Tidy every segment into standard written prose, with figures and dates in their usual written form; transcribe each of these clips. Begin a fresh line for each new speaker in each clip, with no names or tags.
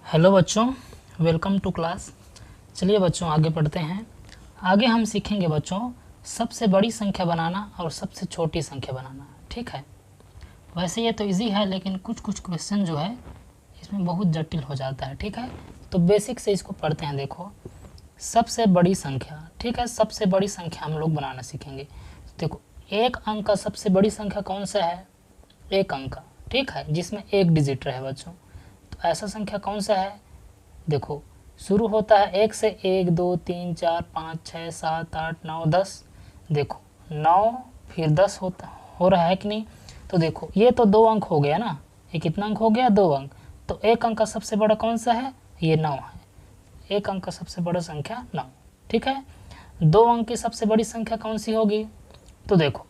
Hello बच्चों, welcome to class. चलिए बच्चों आगे पढ़ते हैं। आगे हम सीखेंगे बच्चों सबसे बड़ी संख्या बनाना और सबसे छोटी संख्या बनाना। ठीक है, वैसे ये तो इजी है लेकिन कुछ कुछ क्वेश्चन जो है इसमें बहुत जटिल हो जाता है। ठीक है, तो बेसिक से इसको पढ़ते हैं। देखो सबसे बड़ी संख्या, ठीक है, सबसे बड़ी संख्या हम लोग बनाना सीखेंगे। देखो एक अंक का सबसे बड़ी संख्या कौन सा है? एक अंक का, ठीक है, जिसमें एक डिजिट रहे बच्चों। तो ऐसा संख्या कौन सा है? देखो शुरू होता है एक से, 1 2 3 4 5 6 7 8 9 10। देखो 9 फिर 10 हो रहा है कि नहीं? तो देखो ये तो 2 अंक हो गया ना, ये कितना अंक हो गया? 2 अंक। तो एक अंक का सबसे बड़ा कौन सा है? ये 9 है। एक अंक का सबसे बड़ा संख्या 9। ठीक है, 2 अंक की सबसे बड़ी संख्या कौन सी होगी? तो देखो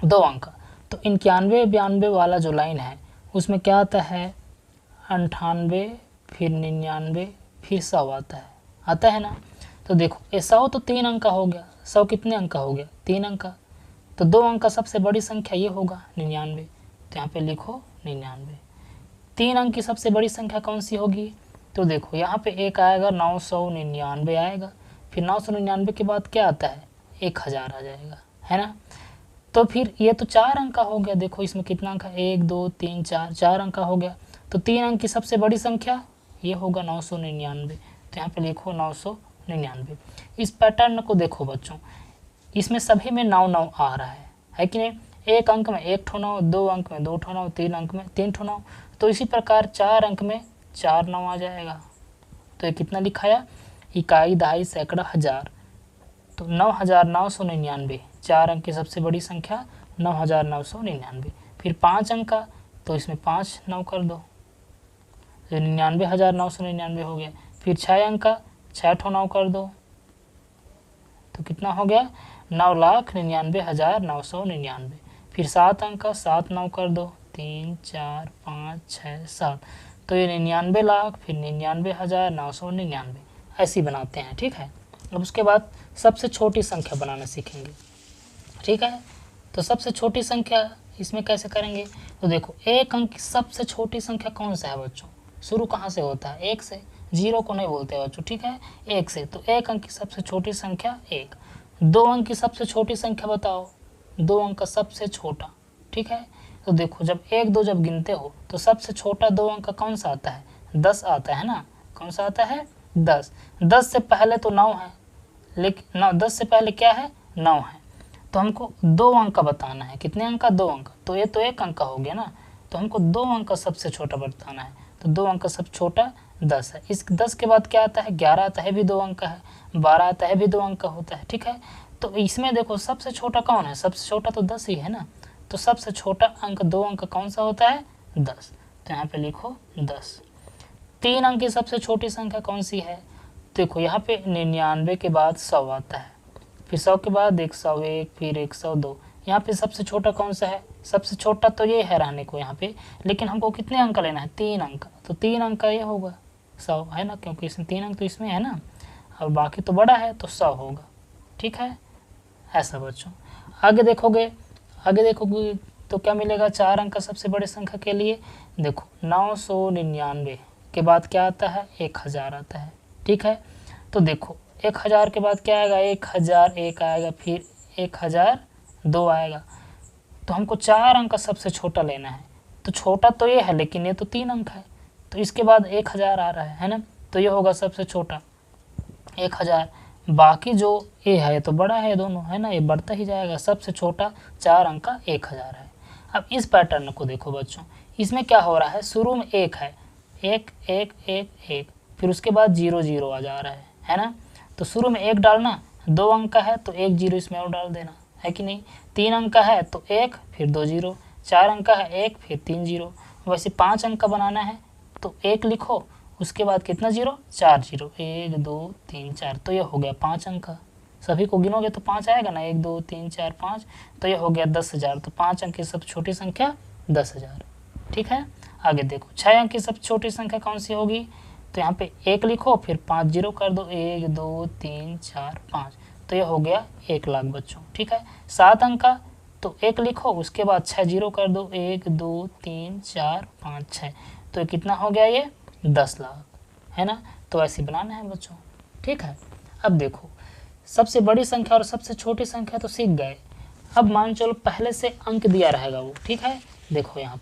2 अंक, तो 91 92 वाला जो लाइन है उसमें क्या आता है? 98 फिर 99 फिर 100 आता है ना। तो देखो ये 100 तो 3 अंक का हो गया। 100 कितने अंक का हो गया? 3 अंक का। तो 2 अंक का सबसे बड़ी संख्या ये होगा 99। तो यहाँ पे लिखो 99। 3 अंक की सबसे बड़ी संख्या कौन सी होगी? तो देखो यहाँ पे एक आएगा 999 आएगा, फिर 999 के बाद क्या आता है? 1000 आ जाएगा, है ना। तो फिर ये तो 4 अंक का हो गया। देखो इसमें कितना अंक है? 1 2 3 4, 4 अंक का हो गया। तो 3 अंक की सबसे बड़ी संख्या ये होगा 999। तो यहाँ पे लिखो 999। इस पैटर्न को देखो बच्चों, इसमें सभी में 9 9 आ रहा है कि नहीं? एक अंक में 1 ठो 9, 2 अंक में 2 ठो 9, 3 अंक में 3 ठो 9। तो इसी प्रकार 4 अंक में 4 9 आ जाएगा। तो ये कितना लिखाया? इकाई दहाई सैकड़ा हजार। तो 9999, 4 अंक की सबसे बड़ी संख्या 9999। फिर 5 अंक का, तो इसमें 5 9 कर दो, तो 99,999 हो गया। फिर 6 अंक का 6 ठो 9 कर दो, तो कितना हो गया? 9,99,999। फिर 7 अंक का 7 9 कर दो, 3 4 5 6 7। तो ये 99 लाख फिर 99,999 ऐसी बनाते हैं। ठीक है, अब उसके बाद सबसे छोटी संख्या बनाना सीखेंगे। ठीक है, तो सबसे छोटी संख्या इसमें कैसे करेंगे? तो देखो एक अंक की सबसे छोटी संख्या कौन सा है बच्चों? शुरू कहाँ से होता है? 1 से। 0 को नहीं बोलते बच्चों, ठीक है, 1 से। तो एक अंक की सबसे छोटी संख्या 1। 2 अंक की सबसे छोटी संख्या बताओ। 2 अंक का सबसे छोटा, ठीक है। तो देखो जब 1 2 जब गिनते हो तो सबसे छोटा 2 अंक का कौन सा आता है? 10 आता है ना। कौन सा आता है? 10। 10 से पहले तो 9 है, लेकिन 9 10 से पहले क्या है? 9 है। तो हमको 2 अंक का बताना है। कितने अंक का? 2 अंक। तो ये तो 1 अंक का हो गया ना, तो हमको 2 अंक का सबसे छोटा बताना है। तो 2 अंक का सबसे छोटा 10 है। इस 10 के बाद क्या आता है? 11 आता है, भी 2 अंक का है। 12 आता है, भी 2 अंक का होता है। ठीक है, तो इसमें देखो सबसे छोटा कौन है? सबसे छोटा तो 10 ही है ना। तो सबसे छोटा अंक 2 अंक का कौन सा होता है? 10। तो यहाँ पे लिखो 10। 3 अंक की सबसे छोटी संख्या कौन सी है? देखो यहाँ पे 99 के बाद 100 आता है, फिर 100 के बाद 101, फिर 102। यहाँ पे सबसे छोटा कौन सा है? सबसे छोटा तो ये है रहने को यहाँ पे, लेकिन हमको कितने अंक लेना है? 3 अंक। तो 3 अंक का ये होगा 100, है ना, क्योंकि इसमें 3 अंक तो इसमें है ना, और बाकी तो बड़ा है तो 100 होगा। ठीक है, ऐसा बच्चों। आगे देखोगे तो क्या मिलेगा 4 अंक का सबसे बड़े संख्या के लिए? देखो 999 के बाद क्या आता है? 1000 आता है। ठीक है, तो देखो 1000 के बाद क्या आएगा? 1001 आएगा, फिर 1002 आएगा। तो हमको 4 अंक का सबसे छोटा लेना है। तो छोटा तो ये है, लेकिन ये तो 3 अंक है, तो इसके बाद 1000 आ रहा है ना। तो ये होगा सबसे छोटा 1000। बाकी जो ये है तो बड़ा है, दोनों है ना, ये बढ़ता ही जाएगा। सबसे छोटा 4 अंक का 1000 है। अब इस पैटर्न को देखो बच्चों, इसमें क्या हो रहा है? शुरू में 1 है, 1 1 1 1, फिर उसके बाद 0 0 आ जा रहा है ना। तो शुरू में 1 डालना, 2 अंक का है तो 1 0 इसमें और डाल देना, है कि नहीं। 3 अंक का है तो 1 फिर 2 0, 4 अंक का है 1 फिर 3 0। वैसे 5 अंक का बनाना है तो 1 लिखो, उसके बाद कितना 0? 4 0, 1 2 3 4। तो ये हो गया 5 अंक का। सभी को गिनोगे तो 5 आएगा ना, 1 2 3 4 5। तो ये हो गया 10,000। तो 5 अंक की सबसे छोटी संख्या 10,000। ठीक है, आगे देखो 6 अंक की सबसे छोटी संख्या कौन सी होगी? तो यहाँ पे 1 लिखो, फिर 5 0 कर दो, 1 2 3 4 5। तो ये हो गया 1 लाख बच्चों। ठीक है, 7 अंक का, तो 1 लिखो, उसके बाद 6 0 कर दो, 1 2 3 4 5 6। तो कितना हो गया? ये 10 लाख, है ना। तो ऐसे बनाना है बच्चों, ठीक है। अब देखो सबसे बड़ी संख्या और सबसे छोटी संख्या तो सीख गए। अब मान चलो पहले से अंक दिया रहेगा वो, ठीक है। देखो यहाँ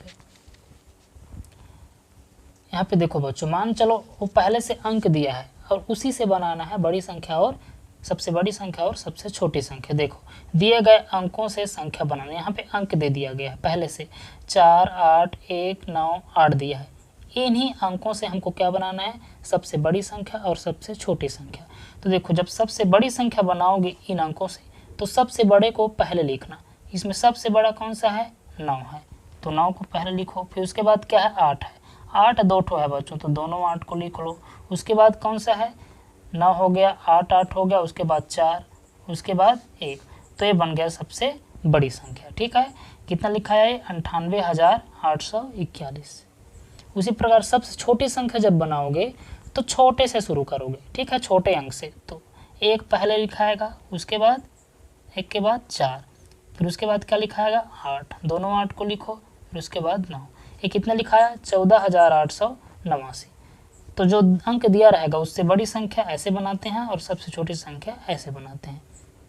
पे देखो बच्चों, मान चलो वो पहले से अंक दिया है और उसी से बनाना है बड़ी संख्या और सबसे बड़ी संख्या और सबसे छोटी संख्या। देखो दिए गए अंकों से संख्या बनाना, यहाँ पे अंक दे दिया गया है पहले से 4, 8, 1, 9, 8 दिया है। इन्हीं अंकों से हमको क्या बनाना है, सबसे बड़ी संख्या और सबसे छोटी संख्या। तो देखो जब सबसे बड़ी संख्या बनाओगे इन अंकों से तो सबसे बड़े को पहले लिखना। इसमें सबसे बड़ा कौन सा है, 9 है, तो 9 को पहले लिखो। फिर उसके बाद क्या है, 8 है, 8 दो ठो है बच्चों, तो दोनों 8 को लिख लो। उसके बाद कौन सा है, 9 हो गया, 8 8 हो गया, उसके बाद 4, उसके बाद 1। तो ये बन गया सबसे बड़ी संख्या, ठीक है। कितना लिखा है, 98,841। उसी प्रकार सबसे छोटी संख्या जब बनाओगे तो छोटे से शुरू करोगे, ठीक है, छोटे अंक से। तो 1 पहले लिखाएगा, उसके बाद 1 के बाद 4, फिर उसके बाद क्या लिखाएगा, 8, दोनों 8 को लिखो, फिर उसके बाद 9। ये कितना लिखाया, 14,889। तो जो अंक दिया रहेगा उससे बड़ी संख्या ऐसे बनाते हैं और सबसे छोटी संख्या ऐसे बनाते हैं,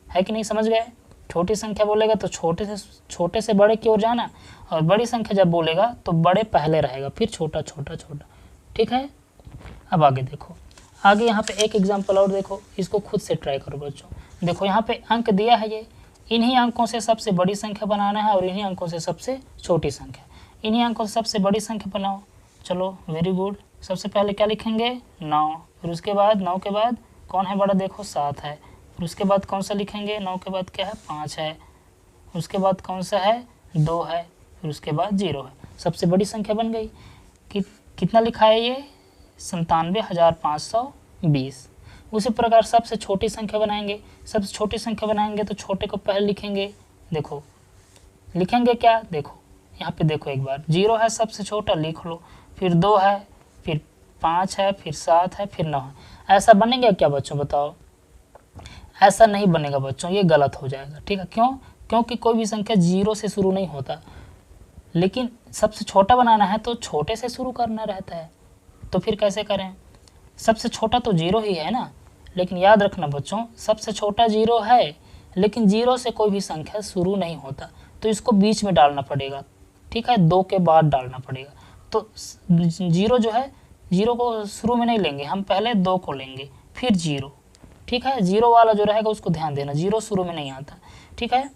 है कि नहीं, समझ गए। छोटी संख्या बोलेगा तो छोटे से बड़े की ओर जाना, और बड़ी संख्या जब बोलेगा तो बड़े पहले रहेगा, फिर छोटा छोटा छोटा, ठीक है। अब आगे देखो, आगे यहाँ पे एक एग्जाम्पल और देखो, इसको खुद से ट्राई करो बच्चों। देखो यहाँ पे अंक दिया है, ये इन्हीं अंकों से सबसे बड़ी संख्या बनाना है और इन्हीं अंकों से सबसे छोटी संख्या। इन्हीं अंकों से सबसे बड़ी संख्या बनाओ, चलो वेरी गुड। सबसे पहले क्या लिखेंगे, 9, फिर उसके बाद 9 के बाद कौन है बड़ा, देखो 7 है, फिर उसके बाद कौन सा लिखेंगे, 9 के बाद क्या है, 5 है, उसके बाद कौन सा है, 2 है, फिर उसके बाद 0 है। सबसे बड़ी संख्या बन गई। कितना लिखा है ये, 97,520। उसी प्रकार सबसे छोटी संख्या बनाएंगे। सबसे छोटी संख्या बनाएंगे तो छोटे को पहले लिखेंगे। देखो लिखेंगे क्या, देखो यहाँ पे देखो एक बार, 0 है सबसे छोटा, लिख लो, फिर 2 है, फिर 5 है, फिर 7 है, फिर 9 है। ऐसा बनेगा क्या बच्चों, बताओ। ऐसा नहीं बनेगा बच्चों, ये गलत हो जाएगा, ठीक है। क्यों, क्योंकि कोई भी संख्या 0 से शुरू नहीं होता, लेकिन सबसे छोटा बनाना है तो छोटे से शुरू करना रहता है। तो फिर कैसे करें, सबसे छोटा तो 0 ही है ना, लेकिन याद रखना बच्चों, सबसे छोटा 0 है, लेकिन 0 से कोई भी संख्या शुरू नहीं होता, तो इसको बीच में डालना पड़ेगा, ठीक है, 2 के बाद डालना पड़ेगा। तो 0 जो है, 0 को शुरू में नहीं लेंगे हम, पहले 2 को लेंगे, फिर 0, ठीक है। 0 वाला जो रहेगा उसको ध्यान देना, 0 शुरू में नहीं आता, ठीक है।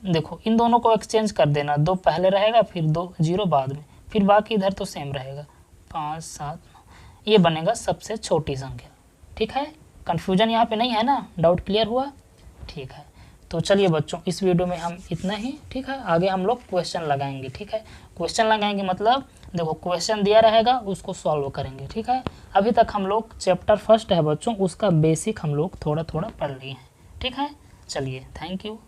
देखो इन दोनों को एक्सचेंज कर देना, 2 पहले रहेगा, फिर 0 बाद में, फिर बाकी इधर तो सेम रहेगा, 5 7 9। ये बनेगा सबसे छोटी संख्या, ठीक है। कन्फ्यूजन यहाँ पे नहीं है ना, डाउट क्लियर हुआ, ठीक है। तो चलिए बच्चों, इस वीडियो में हम इतना ही, ठीक है। आगे हम लोग क्वेश्चन लगाएंगे, ठीक है। क्वेश्चन लगाएंगे मतलब देखो क्वेश्चन दिया रहेगा उसको सॉल्व करेंगे, ठीक है। अभी तक हम लोग चैप्टर फर्स्ट है बच्चों, उसका बेसिक हम लोग थोड़ा थोड़ा पढ़ लिए हैं, ठीक है। चलिए, थैंक यू।